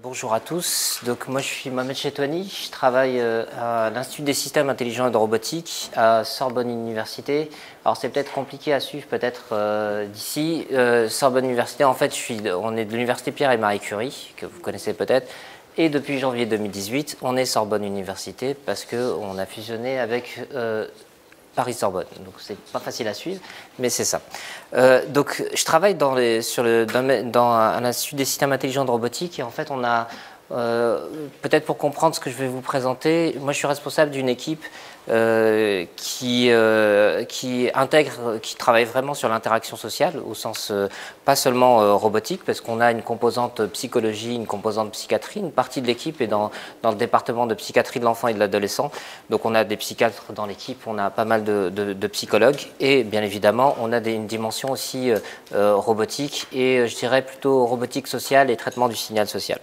Bonjour à tous, donc moi je suis Mohamed Chetouani, je travaille à l'Institut des systèmes intelligents et de robotique à Sorbonne Université. Alors c'est peut-être compliqué à suivre peut-être d'ici. Sorbonne Université, en fait on est de l'Université Pierre et Marie Curie, que vous connaissez peut-être, et depuis janvier 2018 on est Sorbonne Université parce qu'on a fusionné avec Paris-Sorbonne, donc c'est pas facile à suivre, mais c'est ça. Donc je travaille dans un institut des systèmes intelligents de robotique et en fait on a, peut-être pour comprendre ce que je vais vous présenter, moi je suis responsable d'une équipe qui travaille vraiment sur l'interaction sociale au sens pas seulement robotique, parce qu'on a une composante psychologie, une composante psychiatrie, une partie de l'équipe est dans le département de psychiatrie de l'enfant et de l'adolescent, donc on a des psychiatres dans l'équipe, on a pas mal de psychologues et bien évidemment on a une dimension aussi robotique et je dirais plutôt robotique sociale et traitement du signal social.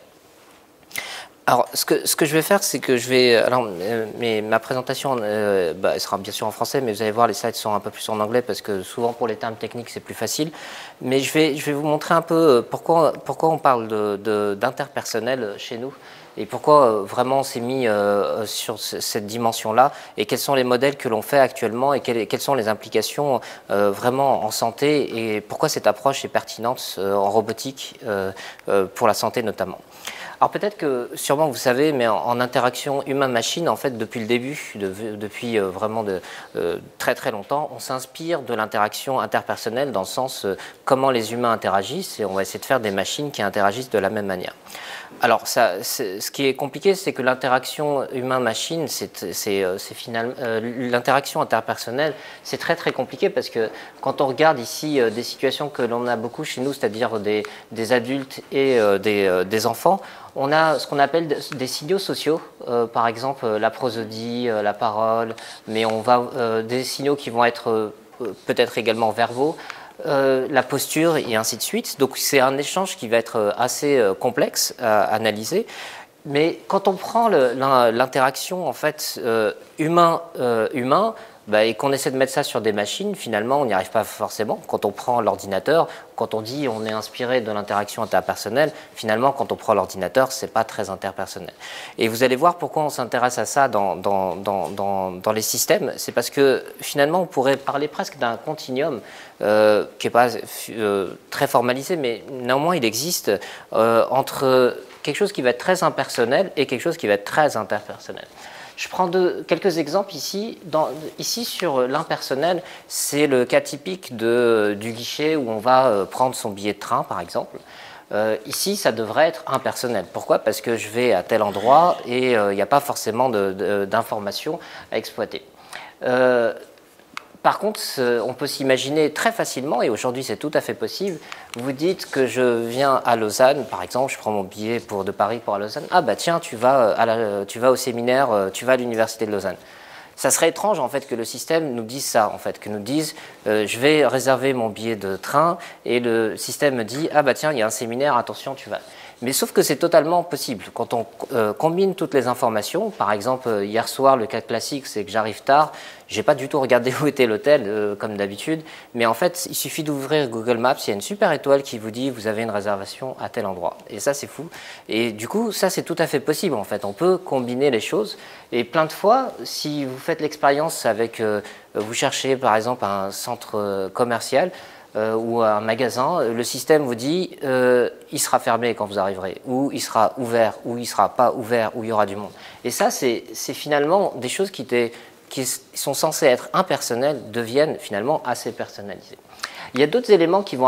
Alors, ce que je vais faire, c'est que je vais... Alors, ma présentation elle sera bien sûr en français, mais vous allez voir, les slides sont un peu plus en anglais, parce que souvent, pour les termes techniques, c'est plus facile. Mais je vais vous montrer un peu pourquoi on parle d'interpersonnel chez nous, et pourquoi vraiment on s'est mis sur cette dimension-là, et quels sont les modèles que l'on fait actuellement, et quelles sont les implications vraiment en santé, et pourquoi cette approche est pertinente en robotique, pour la santé notamment. Alors peut-être que, sûrement vous savez, mais en interaction humain-machine, en fait, depuis le début, depuis vraiment très très longtemps, on s'inspire de l'interaction interpersonnelle dans le sens comment les humains interagissent, et on va essayer de faire des machines qui interagissent de la même manière. Alors, ce qui est compliqué, c'est que l'interaction humain-machine, finalement l'interaction interpersonnelle, c'est très très compliqué parce que quand on regarde ici des situations que l'on a beaucoup chez nous, c'est-à-dire des adultes et des enfants, on a ce qu'on appelle des signaux sociaux, par exemple la prosodie, la parole, mais on va des signaux qui vont être peut-être également verbaux. La posture et ainsi de suite. Donc c'est un échange qui va être assez complexe à analyser. Mais quand on prend l'interaction en fait humain-humain, et qu'on essaie de mettre ça sur des machines, finalement on n'y arrive pas forcément. Quand on prend l'ordinateur, quand on dit on est inspiré de l'interaction interpersonnelle, finalement quand on prend l'ordinateur, c'est pas très interpersonnel. Et vous allez voir pourquoi on s'intéresse à ça dans les systèmes. C'est parce que finalement on pourrait parler presque d'un continuum qui n'est pas très formalisé, mais néanmoins il existe entre quelque chose qui va être très impersonnel et quelque chose qui va être très interpersonnel. Je prends quelques exemples ici. Ici, sur l'impersonnel, c'est le cas typique du guichet où on va prendre son billet de train, par exemple. Ici, ça devrait être impersonnel. Pourquoi? Parce que je vais à tel endroit et il n'y a pas forcément d'informations à exploiter. Par contre, on peut s'imaginer très facilement, et aujourd'hui c'est tout à fait possible, vous dites que je viens à Lausanne, par exemple, je prends mon billet de Paris pour à Lausanne, ah bah tiens, tu vas au séminaire, tu vas à l'université de Lausanne. Ça serait étrange en fait que le système nous dise ça, en fait, que nous dise je vais réserver mon billet de train et le système me dit ah bah tiens, il y a un séminaire, attention, tu vas. Mais sauf que c'est totalement possible. Quand on combine toutes les informations, par exemple, hier soir, le cas classique, c'est que j'arrive tard, j'ai pas du tout regardé où était l'hôtel, comme d'habitude, mais en fait, il suffit d'ouvrir Google Maps, il y a une super étoile qui vous dit vous avez une réservation à tel endroit. Et ça, c'est fou. Et du coup, ça, c'est tout à fait possible, en fait. On peut combiner les choses. Et plein de fois, si vous faites l'expérience avec, vous cherchez, par exemple, un centre commercial, ou un magasin, le système vous dit il sera fermé quand vous arriverez, ou il sera ouvert, ou il ne sera pas ouvert, ou il y aura du monde. Et ça, c'est finalement des choses qui sont censées être impersonnelles, deviennent finalement assez personnalisées. Il y a d'autres éléments qui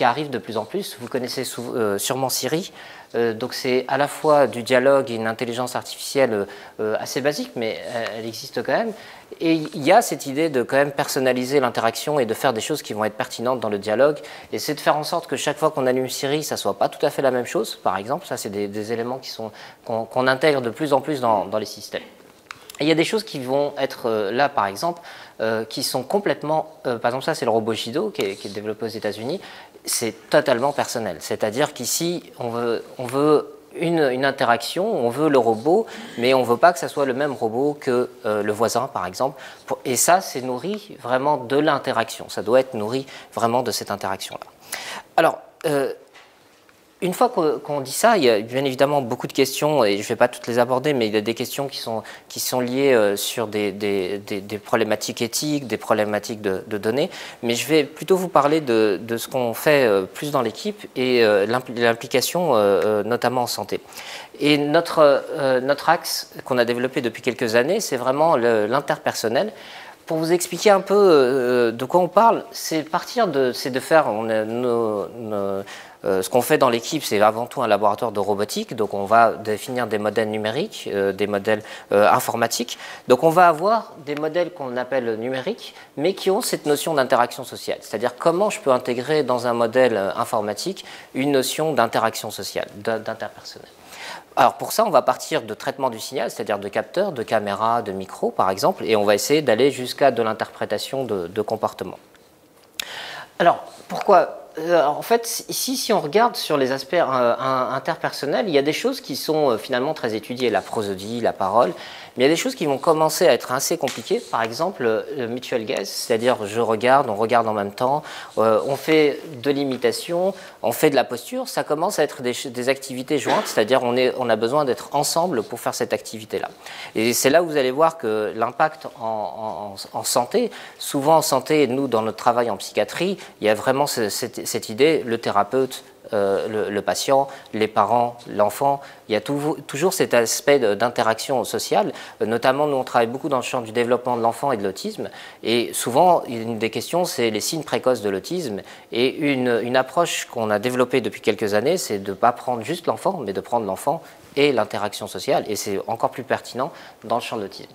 arrivent de plus en plus. Vous connaissez sûrement Siri. Donc c'est à la fois du dialogue et une intelligence artificielle assez basique, mais elle existe quand même. Et il y a cette idée de quand même personnaliser l'interaction et de faire des choses qui vont être pertinentes dans le dialogue. Et c'est de faire en sorte que chaque fois qu'on allume Siri, ça ne soit pas tout à fait la même chose, par exemple. Ça, c'est des éléments qu'on intègre de plus en plus dans les systèmes. Et il y a des choses qui vont être là, par exemple, qui sont complètement... par exemple, ça, c'est le robot Jido qui est développé aux États-Unis. C'est totalement personnel. C'est-à-dire qu'ici, on veut une interaction, on veut le robot, mais on ne veut pas que ça soit le même robot que le voisin, par exemple. Et ça, c'est nourri vraiment de l'interaction. Ça doit être nourri vraiment de cette interaction-là. Alors, une fois qu'on dit ça, il y a bien évidemment beaucoup de questions, et je ne vais pas toutes les aborder, mais il y a des questions qui sont liées sur des problématiques éthiques, des problématiques de données, mais je vais plutôt vous parler de ce qu'on fait plus dans l'équipe et l'implication notamment en santé. Et notre axe qu'on a développé depuis quelques années, c'est vraiment l'interpersonnel. Pour vous expliquer un peu de quoi on parle, c'est de faire ce qu'on fait dans l'équipe, c'est avant tout un laboratoire de robotique. Donc on va définir des modèles numériques, des modèles informatiques. Donc on va avoir des modèles qu'on appelle numériques, mais qui ont cette notion d'interaction sociale. C'est-à-dire comment je peux intégrer dans un modèle informatique une notion d'interaction sociale, d'interpersonnel. Alors pour ça, on va partir de traitement du signal, c'est-à-dire de capteurs, de caméras, de micros par exemple, et on va essayer d'aller jusqu'à de l'interprétation de comportement. Alors pourquoi en fait, ici, si on regarde sur les aspects interpersonnels, il y a des choses qui sont finalement très étudiées, la prosodie, la parole, mais il y a des choses qui vont commencer à être assez compliquées. Par exemple, le mutual gaze, c'est-à-dire on regarde en même temps, on fait de l'imitation, on fait de la posture, ça commence à être des activités jointes, c'est-à-dire on a besoin d'être ensemble pour faire cette activité-là. Et c'est là où vous allez voir que l'impact en santé, souvent en santé, nous dans notre travail en psychiatrie, il y a vraiment cette idée, le thérapeute, le patient, les parents, l'enfant, il y a toujours cet aspect d'interaction sociale. Notamment, nous, on travaille beaucoup dans le champ du développement de l'enfant et de l'autisme. Et souvent, une des questions, c'est les signes précoces de l'autisme. Et une approche qu'on a développée depuis quelques années, c'est de ne pas prendre juste l'enfant, mais de prendre l'enfant et l'interaction sociale. Et c'est encore plus pertinent dans le champ de l'autisme.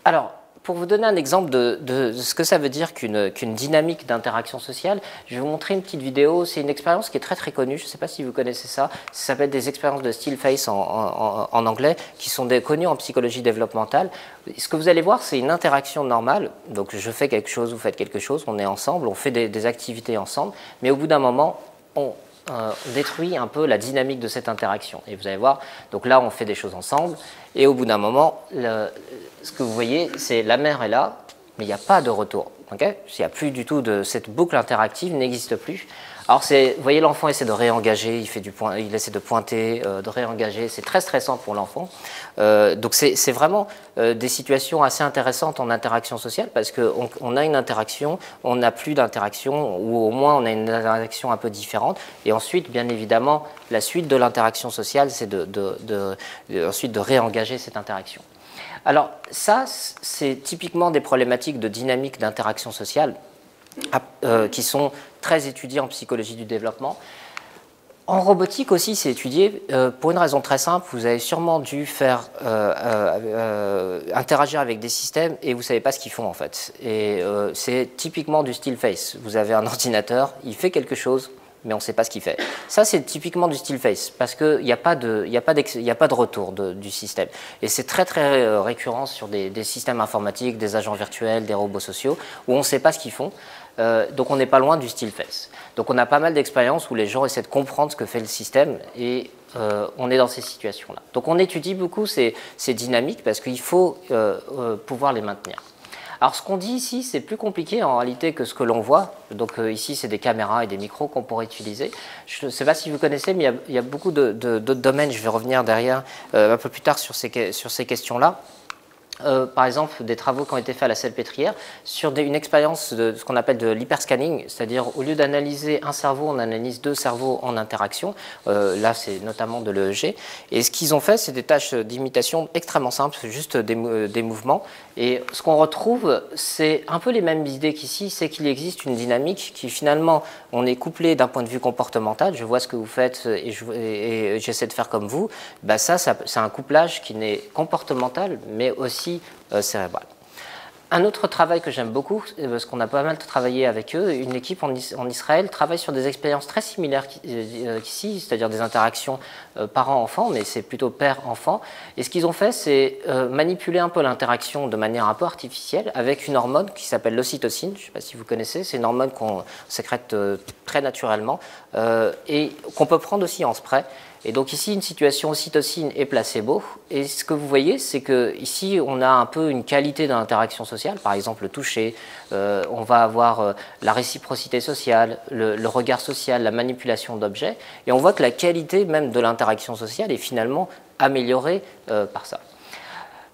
Alors, pour vous donner un exemple de ce que ça veut dire qu'une dynamique d'interaction sociale, je vais vous montrer une petite vidéo. C'est une expérience qui est très très connue, je ne sais pas si vous connaissez ça. Ça s'appelle des expériences de still face en anglais, qui sont connues en psychologie développementale. Ce que vous allez voir, c'est une interaction normale. Donc je fais quelque chose, vous faites quelque chose, on est ensemble, on fait des activités ensemble, mais au bout d'un moment, on détruit un peu la dynamique de cette interaction. Et vous allez voir, donc là on fait des choses ensemble, et au bout d'un moment, ce que vous voyez, c'est la mère est là, mais il n'y a pas de retour. Okay, il n'y a plus du tout de cette boucle interactive, n'existe plus. Alors vous voyez, l'enfant essaie de réengager, il essaie de pointer, de réengager, c'est très stressant pour l'enfant. Donc c'est vraiment des situations assez intéressantes en interaction sociale, parce qu'on a une interaction, on n'a plus d'interaction, ou au moins on a une interaction un peu différente. Et ensuite, bien évidemment, la suite de l'interaction sociale, c'est ensuite de réengager cette interaction. Alors ça, c'est typiquement des problématiques de dynamique d'interaction sociale qui sont très étudiées en psychologie du développement. En robotique aussi, c'est étudié pour une raison très simple. Vous avez sûrement dû faire interagir avec des systèmes et vous ne savez pas ce qu'ils font en fait. Et c'est typiquement du still face. Vous avez un ordinateur, il fait quelque chose, mais on ne sait pas ce qu'il fait. Ça, c'est typiquement du still face, parce qu'il n'y a pas de retour du système. Et c'est très, très récurrent sur des systèmes informatiques, des agents virtuels, des robots sociaux, où on ne sait pas ce qu'ils font. Donc on n'est pas loin du still face. Donc on a pas mal d'expériences où les gens essaient de comprendre ce que fait le système, et on est dans ces situations-là. Donc on étudie beaucoup ces dynamiques, parce qu'il faut pouvoir les maintenir. Alors ce qu'on dit ici, c'est plus compliqué en réalité que ce que l'on voit. Donc ici, c'est des caméras et des micros qu'on pourrait utiliser. Je ne sais pas si vous connaissez, mais il y a beaucoup d'autres domaines. Je vais revenir derrière un peu plus tard sur ces questions-là. Par exemple, des travaux qui ont été faits à la Salpêtrière sur une expérience de ce qu'on appelle de l'hyperscanning, c'est-à-dire au lieu d'analyser un cerveau, on analyse deux cerveaux en interaction. Là, c'est notamment de l'EEG. Et ce qu'ils ont fait, c'est des tâches d'imitation extrêmement simples, juste des mouvements. Et ce qu'on retrouve, c'est un peu les mêmes idées qu'ici, c'est qu'il existe une dynamique qui finalement, on est couplé d'un point de vue comportemental. Je vois ce que vous faites et j'essaie de faire comme vous. Ben ça c'est un couplage qui n'est comportemental, mais aussi cérébral. Un autre travail que j'aime beaucoup, parce qu'on a pas mal travaillé avec eux, une équipe en Israël travaille sur des expériences très similaires qu'ici, c'est-à-dire des interactions parent-enfant, mais c'est plutôt père-enfant. Et ce qu'ils ont fait, c'est manipuler un peu l'interaction de manière un peu artificielle avec une hormone qui s'appelle l'ocytocine, je ne sais pas si vous connaissez, c'est une hormone qu'on sécrète très naturellement et qu'on peut prendre aussi en spray. Et donc ici, une situation ocytocine et placebo. Et ce que vous voyez, c'est que ici, on a un peu une qualité de l'interaction sociale, par exemple le toucher, on va avoir la réciprocité sociale, le regard social, la manipulation d'objets, et on voit que la qualité même de l'interaction sociale est finalement améliorée par ça.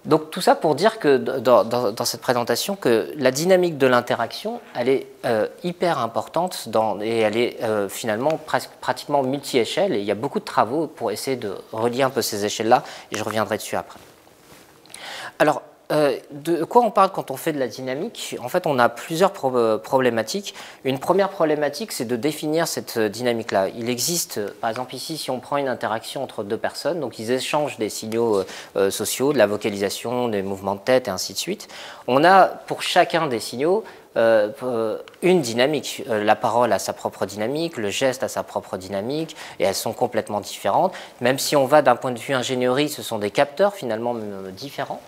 Donc tout ça pour dire que dans cette présentation, que la dynamique de l'interaction, elle est hyper importante et elle est finalement pratiquement multi-échelle, et il y a beaucoup de travaux pour essayer de relier un peu ces échelles-là, et je reviendrai dessus après. Alors, de quoi on parle quand on fait de la dynamique? En fait, on a plusieurs problématiques. Une première problématique, c'est de définir cette dynamique-là. Il existe, par exemple ici, si on prend une interaction entre deux personnes, donc ils échangent des signaux sociaux, de la vocalisation, des mouvements de tête et ainsi de suite. On a pour chacun des signaux une dynamique. La parole a sa propre dynamique, le geste a sa propre dynamique, et elles sont complètement différentes. Même si on va d'un point de vue ingénierie, ce sont des capteurs finalement différents.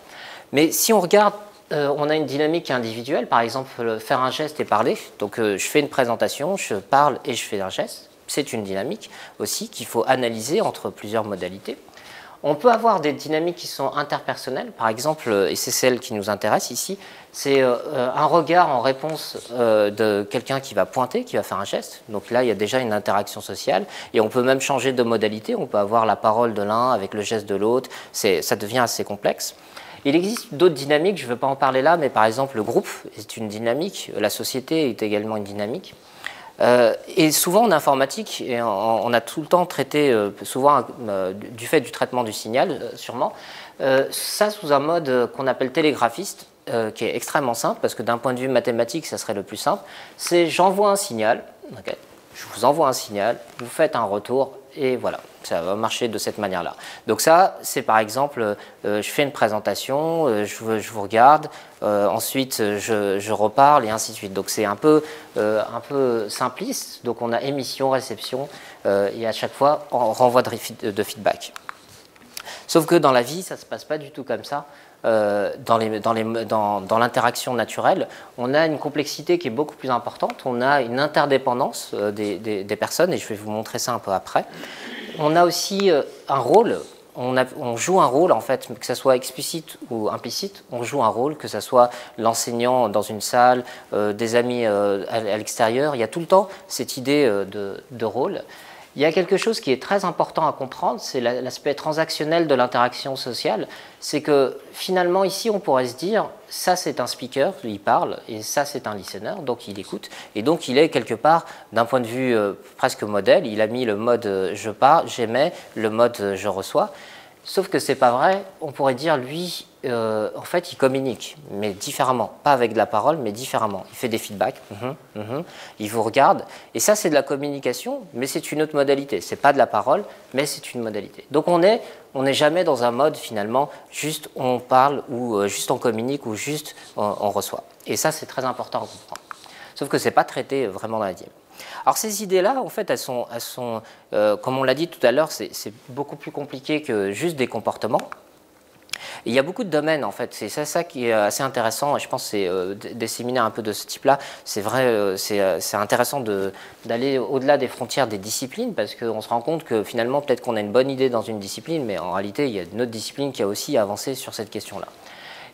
Mais si on regarde, on a une dynamique individuelle, par exemple faire un geste et parler. Donc je fais une présentation, je parle et je fais un geste. C'est une dynamique aussi qu'il faut analyser entre plusieurs modalités. On peut avoir des dynamiques qui sont interpersonnelles, par exemple, et c'est celle qui nous intéresse ici, c'est un regard en réponse de quelqu'un qui va pointer, qui va faire un geste. Donc là, il y a déjà une interaction sociale, et on peut même changer de modalité. On peut avoir la parole de l'un avec le geste de l'autre. Ça devient assez complexe. Il existe d'autres dynamiques, je ne veux pas en parler là, mais par exemple le groupe est une dynamique, la société est également une dynamique. Et souvent en informatique, et on a tout le temps traité, souvent du fait du traitement du signal, sûrement, ça sous un mode qu'on appelle télégraphiste, qui est extrêmement simple, parce que d'un point de vue mathématique, ça serait le plus simple. C'est j'envoie un signal, okay, je vous envoie un signal, vous faites un retour, et voilà, ça va marcher de cette manière-là. Donc ça, c'est par exemple, je fais une présentation, je vous regarde, ensuite je reparle et ainsi de suite. Donc c'est un peu simpliste, donc on a émission, réception, et à chaque fois, on renvoie de feedback. Sauf que dans la vie, ça ne se passe pas du tout comme ça. Dans l'interaction naturelle, on a une complexité qui est beaucoup plus importante, on a une interdépendance des personnes, et je vais vous montrer ça un peu après. On a aussi un rôle, on joue un rôle en fait, que ce soit explicite ou implicite, on joue un rôle, que ce soit l'enseignant dans une salle, des amis à l'extérieur, il y a tout le temps cette idée de rôle. Il y a quelque chose qui est très important à comprendre, c'est l'aspect transactionnel de l'interaction sociale. C'est que finalement ici on pourrait se dire, ça c'est un speaker, il parle, et ça c'est un listener, donc il écoute. Et donc il est quelque part, d'un point de vue presque modèle, il a mis le mode je parle, j'émets, le mode je reçois. Sauf que c'est pas vrai, on pourrait dire lui, en fait il communique, mais différemment, pas avec de la parole, mais différemment. Il fait des feedbacks, il vous regarde, et ça c'est de la communication, mais c'est une autre modalité. C'est pas de la parole, mais c'est une modalité. Donc on n'est jamais dans un mode finalement, juste on parle, ou juste on communique, ou juste on reçoit. Et ça c'est très important à comprendre. Sauf que c'est pas traité vraiment dans la DIM. Alors ces idées-là, en fait, elles sont comme on l'a dit tout à l'heure, c'est beaucoup plus compliqué que juste des comportements. Et il y a beaucoup de domaines, en fait. C'est ça qui est assez intéressant. Et je pense que c'est des séminaires un peu de ce type-là. C'est vrai, c'est intéressant d'aller au-delà des frontières des disciplines, parce qu'on se rend compte que finalement, peut-être qu'on a une bonne idée dans une discipline, mais en réalité, il y a une autre discipline qui a aussi avancé sur cette question-là.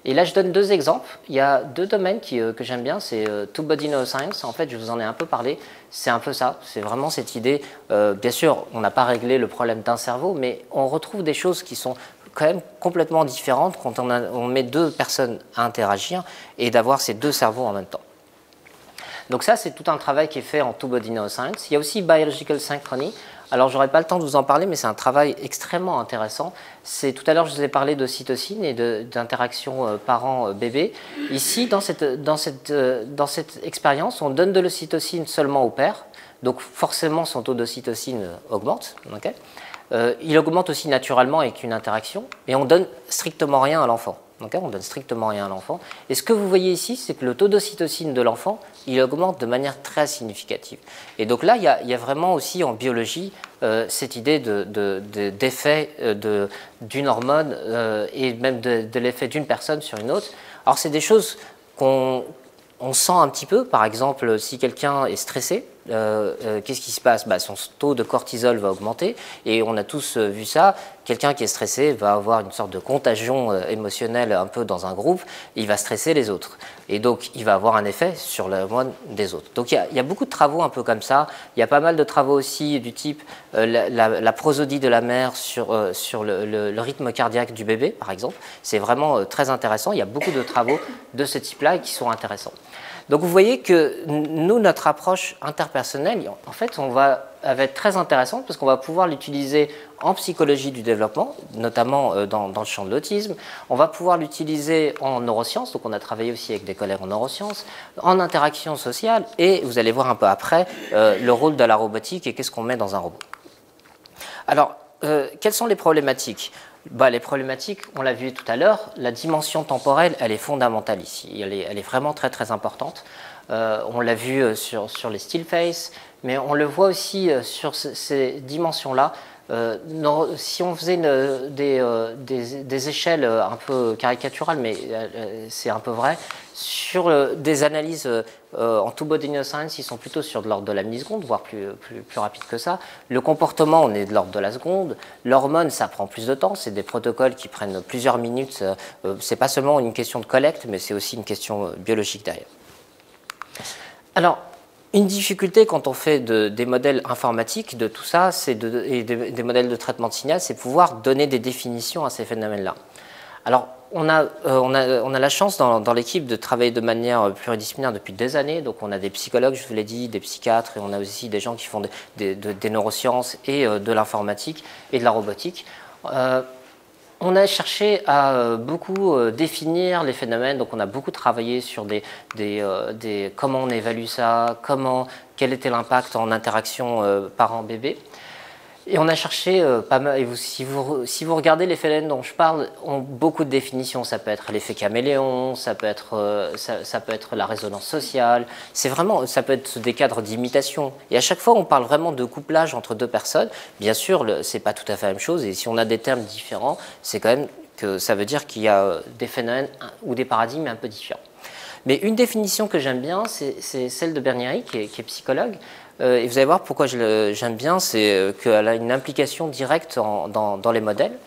Et là, je donne deux exemples. Il y a deux domaines que j'aime bien, c'est Two-Body Neuroscience. En fait, je vous en ai un peu parlé. C'est un peu ça. C'est vraiment cette idée. Bien sûr, on n'a pas réglé le problème d'un cerveau, mais on retrouve des choses qui sont quand même complètement différentes quand on met deux personnes à interagir et d'avoir ces deux cerveaux en même temps. Donc ça, c'est tout un travail qui est fait en Two-Body Neuroscience. Il y a aussi Biological Synchrony. Alors, j'aurais pas le temps de vous en parler, mais c'est un travail extrêmement intéressant. Tout à l'heure, je vous ai parlé d'ocytocine et d'interaction parent-bébé. Ici, dans cette expérience, on donne de l'ocytocine seulement au père. Donc, forcément, son taux d'ocytocine augmente. Okay, il augmente aussi naturellement avec une interaction. Et on donne strictement rien à l'enfant. Okay, on donne strictement rien à l'enfant. Et ce que vous voyez ici, c'est que le taux d'ocytocine de l'enfant, il augmente de manière très significative. Et donc là, il y a vraiment aussi en biologie cette idée d'effet d'une hormone et même de l'effet d'une personne sur une autre. Alors c'est des choses qu'on sent un petit peu. Par exemple, si quelqu'un est stressé, qu'est-ce qui se passe? Son taux de cortisol va augmenter et on a tous vu ça. Quelqu'un qui est stressé va avoir une sorte de contagion émotionnelle un peu dans un groupe, il va stresser les autres. Et donc, il va avoir un effet sur l'hormone des autres. Donc, il y a beaucoup de travaux un peu comme ça. Il y a pas mal de travaux aussi du type la prosodie de la mère sur le rythme cardiaque du bébé, par exemple. C'est vraiment très intéressant. Il y a beaucoup de travaux de ce type-là qui sont intéressants. Donc vous voyez que nous, notre approche interpersonnelle, en fait, va être très intéressante parce qu'on va pouvoir l'utiliser en psychologie du développement, notamment dans le champ de l'autisme. On va pouvoir l'utiliser en neurosciences, donc on a travaillé aussi avec des collègues en neurosciences, en interaction sociale, et vous allez voir un peu après le rôle de la robotique et qu'est-ce qu'on met dans un robot. Alors, quelles sont les problématiques? Les problématiques, on l'a vu tout à l'heure, la dimension temporelle, elle est fondamentale ici. Elle est vraiment très très importante. On l'a vu sur les still face, mais on le voit aussi sur ces dimensions-là. Si on faisait des échelles un peu caricaturales, mais c'est un peu vrai, sur des analyses en two-body neuroscience, ils sont plutôt sur de l'ordre de la milliseconde, voire plus rapide que ça. Le comportement, on est de l'ordre de la seconde. L'hormone, ça prend plus de temps. C'est des protocoles qui prennent plusieurs minutes. C'est pas seulement une question de collecte, mais c'est aussi une question biologique derrière. Alors, une difficulté quand on fait des modèles informatiques de tout ça, et des modèles de traitement de signal, c'est pouvoir donner des définitions à ces phénomènes-là. Alors, on a la chance dans l'équipe de travailler de manière pluridisciplinaire depuis des années. Donc, on a des psychologues, je vous l'ai dit, des psychiatres, et on a aussi des gens qui font des neurosciences et de l'informatique et de la robotique. On a cherché à beaucoup définir les phénomènes, donc on a beaucoup travaillé sur comment on évalue ça, quel était l'impact en interaction parent-bébé. Et on a cherché pas mal, et si vous regardez les phénomènes dont je parle, ont beaucoup de définitions. Ça peut être l'effet caméléon, ça peut être la résonance sociale, ça peut être des cadres d'imitation. Et à chaque fois, on parle vraiment de couplage entre deux personnes. Bien sûr, c'est pas tout à fait la même chose, et si on a des termes différents, c'est quand même que ça veut dire qu'il y a des phénomènes ou des paradigmes un peu différents. Mais une définition que j'aime bien, c'est celle de Bernieri, qui est psychologue. Et vous allez voir pourquoi j'aime bien, c'est qu'elle a une implication directe dans les modèles.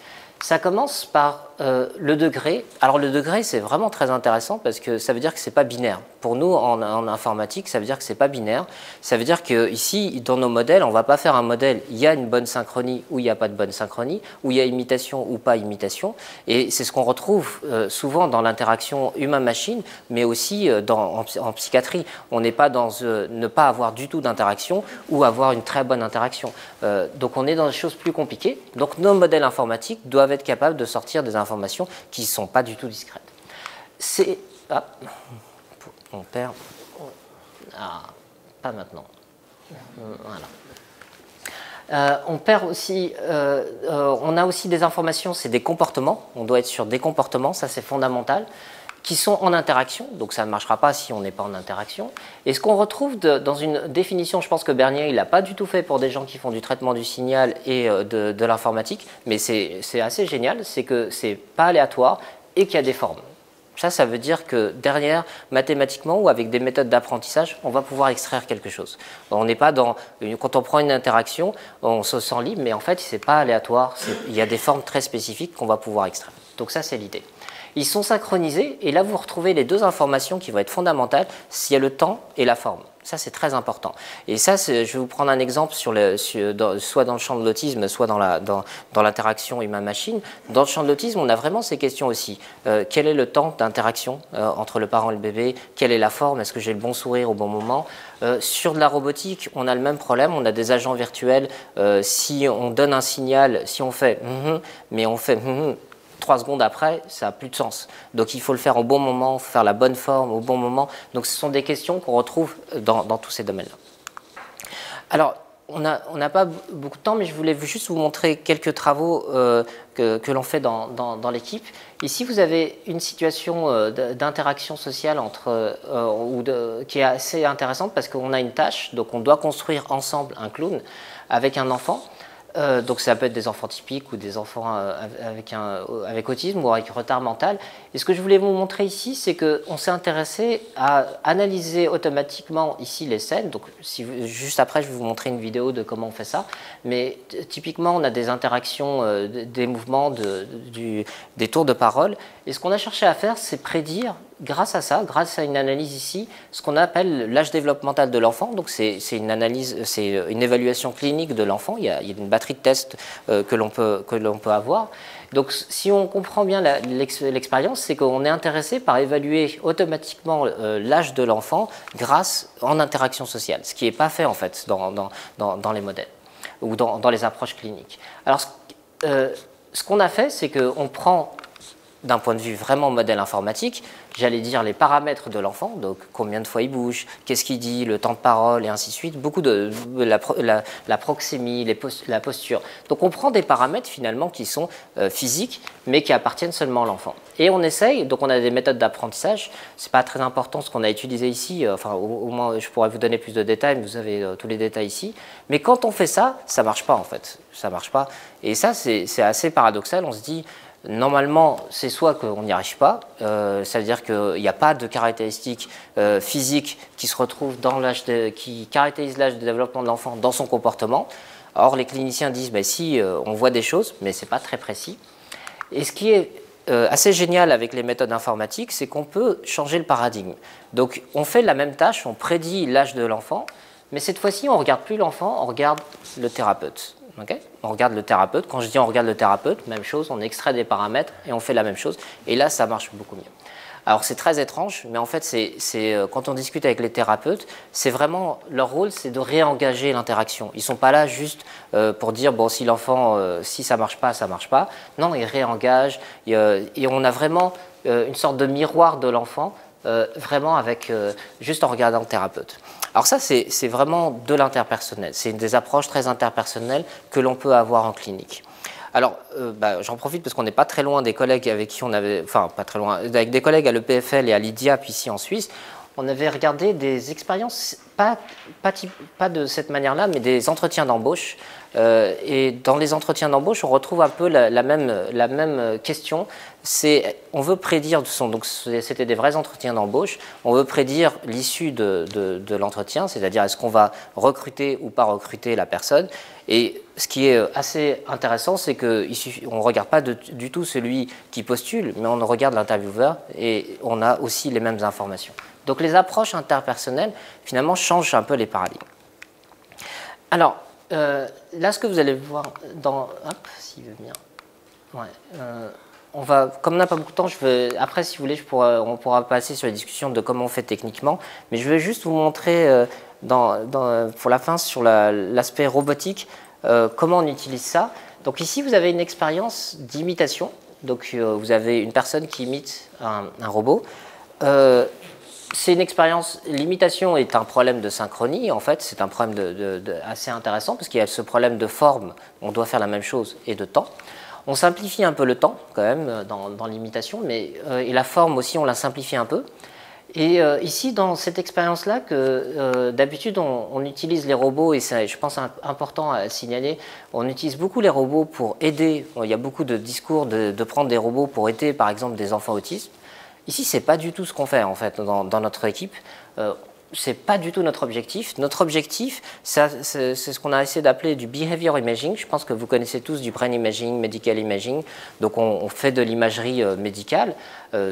Ça commence par le degré. Alors le degré, c'est vraiment très intéressant parce que ça veut dire que ce n'est pas binaire. Pour nous, en informatique, ça veut dire que ce n'est pas binaire. Ça veut dire qu'ici, dans nos modèles, on ne va pas faire un modèle, il y a une bonne synchronie ou il n'y a pas de bonne synchronie, ou il y a imitation ou pas imitation. Et c'est ce qu'on retrouve souvent dans l'interaction humain-machine, mais aussi en psychiatrie. On n'est pas dans ne pas avoir du tout d'interaction ou avoir une très bonne interaction. Donc on est dans des choses plus compliquées. Donc nos modèles informatiques doivent être capables de sortir des informations qui ne sont pas du tout discrètes. On perd. Pas maintenant. Voilà. On perd aussi. On a aussi des informations, c'est des comportements. On doit être sur des comportements, ça c'est fondamental, qui sont en interaction, donc ça ne marchera pas si on n'est pas en interaction. Et ce qu'on retrouve dans une définition, je pense que Bernier, il n'a pas du tout fait pour des gens qui font du traitement du signal et de l'informatique, mais c'est assez génial, c'est que c'est pas aléatoire et qu'il y a des formes. Ça veut dire que derrière, mathématiquement ou avec des méthodes d'apprentissage, on va pouvoir extraire quelque chose. On n'est pas quand on prend une interaction, on se sent libre, mais en fait, ce n'est pas aléatoire, il y a des formes très spécifiques qu'on va pouvoir extraire. Donc ça, c'est l'idée. Ils sont synchronisés et là vous retrouvez les deux informations qui vont être fondamentales, s'il y a le temps et la forme. Ça c'est très important. Et ça, je vais vous prendre un exemple soit dans le champ de l'autisme, soit dans l'interaction humain-machine. Dans le champ de l'autisme, on a vraiment ces questions aussi. Quel est le temps d'interaction entre le parent et le bébé? Quelle est la forme? Est-ce que j'ai le bon sourire au bon moment? Sur de la robotique, on a le même problème. On a des agents virtuels. Si on donne un signal, si on fait mais on fait 3 secondes après, ça n'a plus de sens. Donc il faut le faire au bon moment, faire la bonne forme au bon moment. Donc ce sont des questions qu'on retrouve dans tous ces domaines-là. Alors, on n'a pas beaucoup de temps, mais je voulais juste vous montrer quelques travaux que l'on fait dans l'équipe. Ici, vous avez une situation d'interaction sociale qui est assez intéressante parce qu'on a une tâche, donc on doit construire ensemble un clown avec un enfant. Donc ça peut être des enfants typiques ou des enfants avec autisme ou avec retard mental. Et ce que je voulais vous montrer ici, c'est qu'on s'est intéressé à analyser automatiquement ici les scènes. Donc juste après, je vais vous montrer une vidéo de comment on fait ça. Mais typiquement, on a des interactions, des mouvements, des tours de parole. Et ce qu'on a cherché à faire, c'est prédire, grâce à ça, grâce à une analyse ici, ce qu'on appelle l'âge développemental de l'enfant. Donc c'est une analyse, c'est une évaluation clinique de l'enfant. Il y a une batterie de tests que l'on peut avoir. Donc si on comprend bien l'expérience, c'est qu'on est intéressé par évaluer automatiquement l'âge de l'enfant en interaction sociale, ce qui n'est pas fait en fait dans les modèles ou dans les approches cliniques. Alors ce qu'on a fait, c'est qu'on prend d'un point de vue vraiment modèle informatique, j'allais dire les paramètres de l'enfant, donc combien de fois il bouge, qu'est-ce qu'il dit, le temps de parole et ainsi de suite, beaucoup de la proxémie, la posture. Donc on prend des paramètres finalement qui sont physiques, mais qui appartiennent seulement à l'enfant. Et on essaye, donc on a des méthodes d'apprentissage, c'est pas très important ce qu'on a utilisé ici, enfin au moins je pourrais vous donner plus de détails, mais vous avez tous les détails ici. Mais quand on fait ça, ça marche pas en fait, ça marche pas. Et ça c'est assez paradoxal, on se dit, normalement, c'est soit qu'on n'y arrive pas, ça veut dire qu'il n'y a pas de caractéristiques physiques qui se retrouvent qui caractérisent l'âge de développement de l'enfant dans son comportement. Or, les cliniciens disent, ben, si, on voit des choses, mais ce n'est pas très précis. Et ce qui est assez génial avec les méthodes informatiques, c'est qu'on peut changer le paradigme. Donc, on fait la même tâche, on prédit l'âge de l'enfant, mais cette fois-ci, on ne regarde plus l'enfant, on regarde le thérapeute. Okay, on regarde le thérapeute. Quand je dis on regarde le thérapeute, même chose, on extrait des paramètres et on fait la même chose. Et là, ça marche beaucoup mieux. Alors c'est très étrange, mais en fait, quand on discute avec les thérapeutes, c'est vraiment leur rôle, c'est de réengager l'interaction. Ils ne sont pas là juste pour dire bon, si l'enfant, si ça marche pas, ça marche pas. Non, ils réengagent et on a vraiment une sorte de miroir de l'enfant, vraiment juste en regardant le thérapeute. Alors ça, c'est vraiment de l'interpersonnel. C'est des approches très interpersonnelles que l'on peut avoir en clinique. Alors, j'en profite parce qu'on n'est pas très loin des collègues avec qui on avait, enfin pas très loin, avec des collègues à l'EPFL et à l'IDIAP ici en Suisse, on avait regardé des expériences, pas de cette manière-là, mais des entretiens d'embauche. Et dans les entretiens d'embauche, on retrouve un peu la même question. On veut prédire, donc c'était des vrais entretiens d'embauche, on veut prédire l'issue de l'entretien, c'est-à-dire est-ce qu'on va recruter ou pas recruter la personne. Et ce qui est assez intéressant, c'est qu'on ne regarde pas du tout celui qui postule, mais on regarde l'intervieweur et on a aussi les mêmes informations. Donc les approches interpersonnelles, finalement, changent un peu les paradigmes. Alors, là, ce que vous allez voir hop, s'il veut bien. Ouais, on va, comme on n'a pas beaucoup de temps, après, si vous voulez, on pourra passer sur les discussions de comment on fait techniquement. Mais je vais juste vous montrer, pour la fin, sur l'aspect robotique, comment on utilise ça. Donc ici, vous avez une expérience d'imitation. Donc vous avez une personne qui imite un robot. C'est une expérience, l'imitation est un problème de synchronie, en fait, c'est un problème assez intéressant parce qu'il y a ce problème de forme, on doit faire la même chose, et de temps. On simplifie un peu le temps, quand même, dans l'imitation, et la forme aussi, on la simplifie un peu. Et ici, dans cette expérience-là, d'habitude, on utilise les robots, et c'est, je pense, important à signaler, on utilise beaucoup les robots pour aider, il y a beaucoup de discours de prendre des robots pour aider, par exemple, des enfants autistes. Ici, ce n'est pas du tout ce qu'on fait en fait dans notre équipe. Ce n'est pas du tout notre objectif. Notre objectif, c'est ce qu'on a essayé d'appeler du behavior imaging. Je pense que vous connaissez tous du brain imaging, medical imaging. Donc on fait de l'imagerie médicale,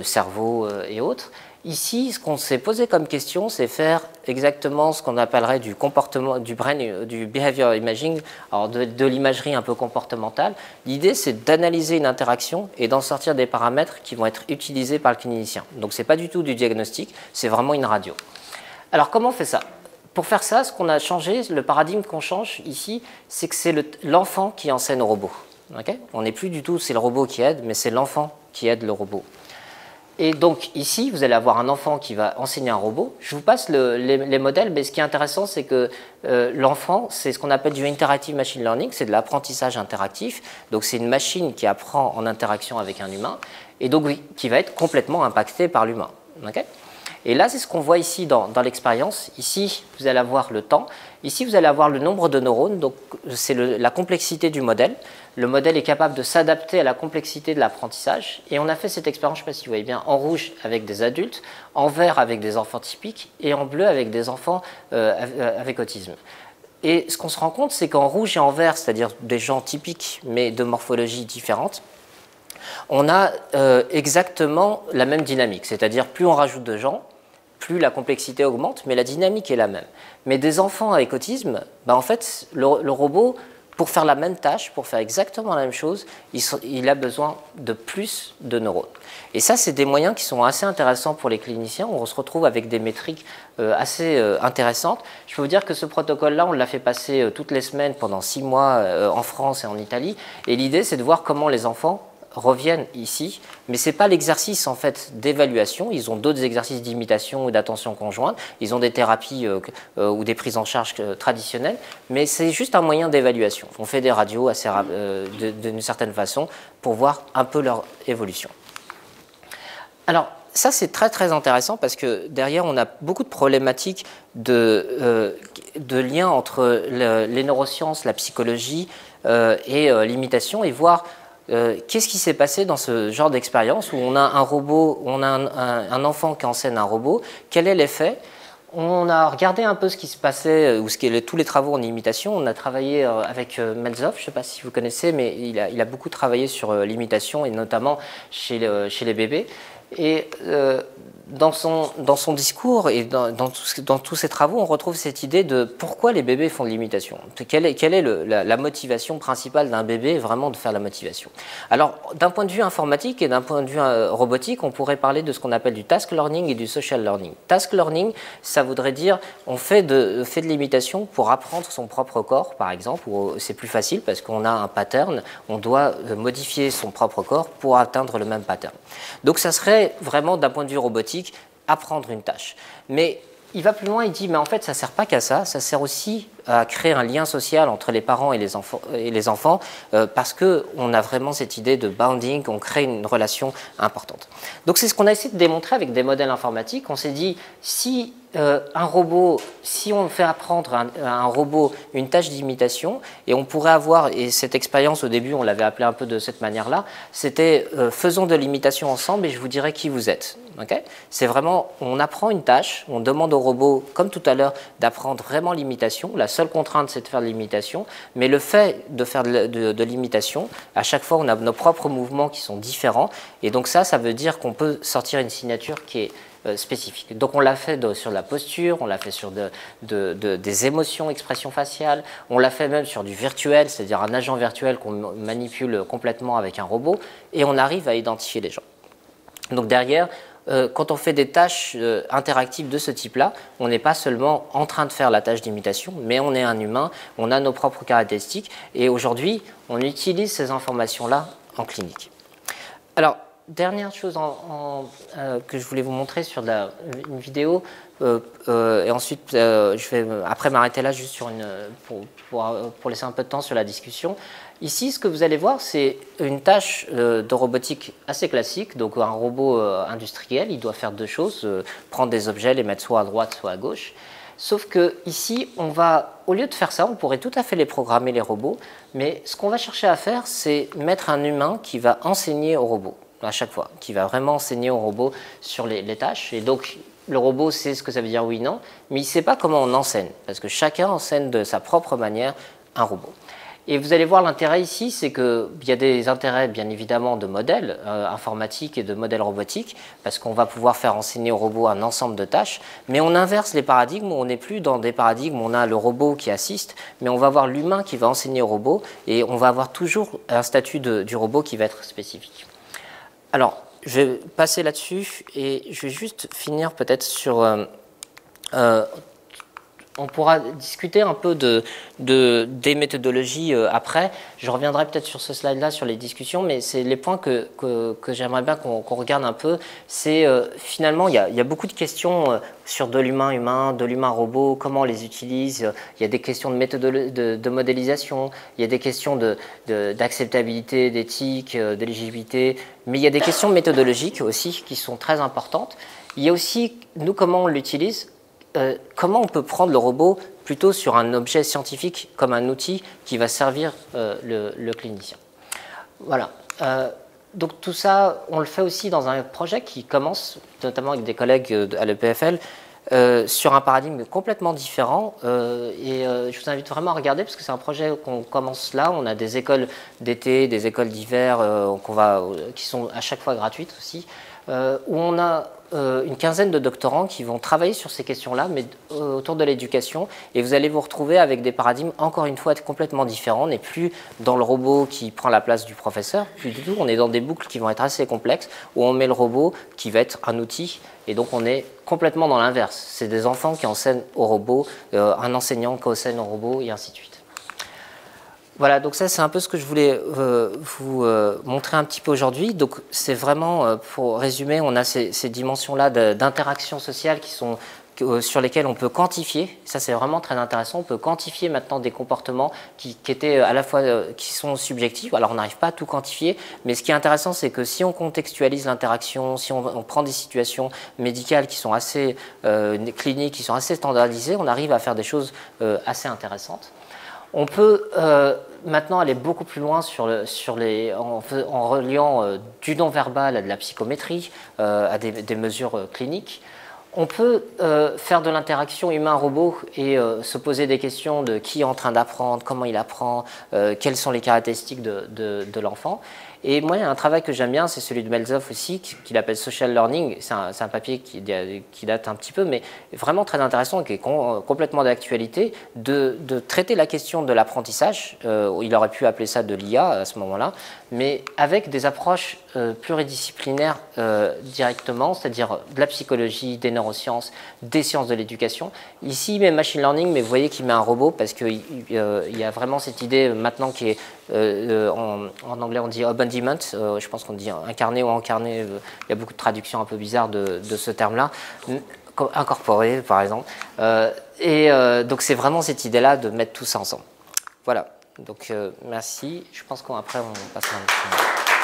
cerveau et autres. Ici, ce qu'on s'est posé comme question, c'est faire exactement ce qu'on appellerait du comportement, du behavior imaging, alors de l'imagerie un peu comportementale. L'idée, c'est d'analyser une interaction et d'en sortir des paramètres qui vont être utilisés par le clinicien. Donc, ce n'est pas du tout du diagnostic, c'est vraiment une radio. Alors, comment on fait ça? Pour faire ça, ce qu'on a changé, le paradigme qu'on change ici, c'est que c'est l'enfant qui enseigne au robot. Okay, on n'est plus du tout, c'est le robot qui aide, mais c'est l'enfant qui aide le robot. Et donc ici, vous allez avoir un enfant qui va enseigner un robot. Je vous passe les modèles, mais ce qui est intéressant, c'est que l'enfant, c'est ce qu'on appelle du interactive machine learning, c'est de l'apprentissage interactif. Donc c'est une machine qui apprend en interaction avec un humain, et donc qui va être complètement impactée par l'humain. Okay, Et là, c'est ce qu'on voit ici dans l'expérience. Ici, vous allez avoir le temps. Ici, vous allez avoir le nombre de neurones. Donc, c'est la complexité du modèle. Le modèle est capable de s'adapter à la complexité de l'apprentissage. Et on a fait cette expérience, je ne sais pas si vous voyez bien, en rouge avec des adultes, en vert avec des enfants typiques et en bleu avec des enfants avec autisme. Et ce qu'on se rend compte, c'est qu'en rouge et en vert, c'est-à-dire des gens typiques mais de morphologie différente, on a exactement la même dynamique. C'est-à-dire plus on rajoute de gens, plus la complexité augmente, mais la dynamique est la même. Mais des enfants avec autisme, en fait, le robot, pour faire la même tâche, pour faire exactement la même chose, il a besoin de plus de neurones. Et ça, c'est des moyens qui sont assez intéressants pour les cliniciens. On se retrouve avec des métriques assez intéressantes. Je peux vous dire que ce protocole-là, on l'a fait passer toutes les semaines pendant 6 mois en France et en Italie. Et l'idée, c'est de voir comment les enfants reviennent ici, mais ce n'est pas l'exercice en fait d'évaluation. Ils ont d'autres exercices d'imitation ou d'attention conjointe, ils ont des thérapies ou des prises en charge traditionnelles, mais c'est juste un moyen d'évaluation. On fait des radios d'une certaine façon pour voir un peu leur évolution. Alors ça c'est très très intéressant parce que derrière on a beaucoup de problématiques de liens entre les neurosciences, la psychologie et l'imitation, et voir qu'est-ce qui s'est passé dans ce genre d'expérience où on a un robot, où on a un enfant qui enseigne un robot, quel est l'effet? On a regardé un peu ce qui se passait, ou tous les travaux en imitation. On a travaillé avec Melzov, je ne sais pas si vous connaissez, mais il a beaucoup travaillé sur l'imitation, et notamment chez les bébés. Et dans son discours et dans tous ses travaux, on retrouve cette idée de pourquoi les bébés font de l'imitation. Quelle est la motivation principale d'un bébé, vraiment de faire la motivation? Alors, d'un point de vue informatique et d'un point de vue robotique, on pourrait parler de ce qu'on appelle du task learning et du social learning. Task learning, ça voudrait dire on fait de l'imitation pour apprendre son propre corps, par exemple, ou c'est plus facile parce qu'on a un pattern, on doit modifier son propre corps pour atteindre le même pattern. Donc, ça serait vraiment, d'un point de vue robotique, apprendre une tâche. Mais il va plus loin, il dit, mais en fait, ça ne sert pas qu'à ça, ça sert aussi à créer un lien social entre les parents et les enfants parce qu'on a vraiment cette idée de bounding, on crée une relation importante. Donc c'est ce qu'on a essayé de démontrer avec des modèles informatiques. On s'est dit, si on fait apprendre à un robot une tâche d'imitation, et on pourrait avoir, et cette expérience au début, on l'avait appelée un peu de cette manière-là, c'était faisons de l'imitation ensemble et je vous dirai qui vous êtes. Okay? C'est vraiment, on apprend une tâche, on demande au robot, comme tout à l'heure, d'apprendre vraiment l'imitation. La seule contrainte, c'est de faire de l'imitation, mais le fait de faire de l'imitation, à chaque fois, on a nos propres mouvements qui sont différents, et donc ça veut dire qu'on peut sortir une signature qui est spécifique. Donc on l'a fait sur la posture, on l'a fait sur des émotions, expressions faciales, on l'a fait même sur du virtuel, c'est-à-dire un agent virtuel qu'on manipule complètement avec un robot, et on arrive à identifier les gens. Donc derrière, quand on fait des tâches interactives de ce type-là, on n'est pas seulement en train de faire la tâche d'imitation, mais on est un humain, on a nos propres caractéristiques, et aujourd'hui, on utilise ces informations-là en clinique. Alors, dernière chose que je voulais vous montrer sur une vidéo, et ensuite je vais après m'arrêter là juste sur pour laisser un peu de temps sur la discussion. Ici, ce que vous allez voir, c'est une tâche de robotique assez classique. Donc un robot industriel, il doit faire deux choses, prendre des objets, les mettre soit à droite, soit à gauche. Sauf que ici, au lieu de faire ça, on pourrait tout à fait les programmer, les robots, mais ce qu'on va chercher à faire, c'est mettre un humain qui va enseigner au robot à chaque fois, qui va vraiment enseigner au robot sur les tâches. Et donc, le robot sait ce que ça veut dire oui, non, mais il ne sait pas comment on enseigne, parce que chacun enseigne de sa propre manière un robot. Et vous allez voir l'intérêt ici, c'est qu'il y a des intérêts bien évidemment de modèles informatiques et de modèles robotiques, parce qu'on va pouvoir faire enseigner au robot un ensemble de tâches, mais on inverse les paradigmes, on n'est plus dans des paradigmes où on a le robot qui assiste, mais on va avoir l'humain qui va enseigner au robot, et on va avoir toujours un statut du robot qui va être spécifique. Alors, je vais passer là-dessus, et je vais juste finir peut-être sur On pourra discuter un peu des méthodologies après. Je reviendrai peut-être sur ce slide-là, sur les discussions, mais c'est les points que j'aimerais bien qu'on regarde un peu. C'est finalement, il y a beaucoup de questions sur de l'humain-humain, de l'humain-robot, comment on les utilise. Il y a des questions de modélisation, il y a des questions d'acceptabilité, d'éthique, d'éligibilité, mais il y a des questions méthodologiques aussi qui sont très importantes. Il y a aussi, nous, comment on l'utilise. Comment on peut prendre le robot plutôt sur un objet scientifique comme un outil qui va servir le clinicien. Voilà. Donc tout ça, on le fait aussi dans un projet qui commence, notamment avec des collègues à l'EPFL, sur un paradigme complètement différent. Je vous invite vraiment à regarder parce que c'est un projet qu'on commence là. On a des écoles d'été, des écoles d'hiver qui sont à chaque fois gratuites aussi, où on a une quinzaine de doctorants qui vont travailler sur ces questions-là, mais autour de l'éducation. Et vous allez vous retrouver avec des paradigmes, encore une fois, complètement différents. On n'est plus dans le robot qui prend la place du professeur, plus du tout. On est dans des boucles qui vont être assez complexes, où on met le robot qui va être un outil. Et donc, on est complètement dans l'inverse. C'est des enfants qui enseignent au robot, un enseignant qui enseigne au robot, et ainsi de suite. Voilà, donc ça c'est un peu ce que je voulais vous montrer un petit peu aujourd'hui. Donc c'est vraiment, pour résumer, on a ces dimensions-là d'interaction sociale qui sont, sur lesquelles on peut quantifier. Ça c'est vraiment très intéressant. On peut quantifier maintenant des comportements qui étaient à la fois qui sont subjectifs. Alors on n'arrive pas à tout quantifier, mais ce qui est intéressant c'est que si on contextualise l'interaction, si on prend des situations médicales qui sont assez cliniques, qui sont assez standardisées, on arrive à faire des choses assez intéressantes. On peut maintenant aller beaucoup plus loin en reliant du non-verbal à de la psychométrie, à des mesures cliniques. On peut faire de l'interaction humain-robot et se poser des questions de qui est en train d'apprendre, comment il apprend, quelles sont les caractéristiques de l'enfant. Et moi, il y a un travail que j'aime bien, c'est celui de Melzoff aussi, qu'il appelle Social Learning. C'est un papier qui date un petit peu, mais vraiment très intéressant, qui est complètement d'actualité, de traiter la question de l'apprentissage. Il aurait pu appeler ça de l'IA à ce moment-là, mais avec des approches pluridisciplinaires directement, c'est-à-dire de la psychologie, des neurosciences, des sciences de l'éducation. Ici, il met machine learning, mais vous voyez qu'il met un robot, parce qu'il y a vraiment cette idée maintenant qui est, en anglais on dit abandonment, je pense qu'on dit incarné ou encarné, il y a beaucoup de traductions un peu bizarres de ce terme-là, incorporé par exemple. Donc c'est vraiment cette idée-là de mettre tout ça ensemble. Voilà, donc merci, je pense qu'après on passera un petit peu.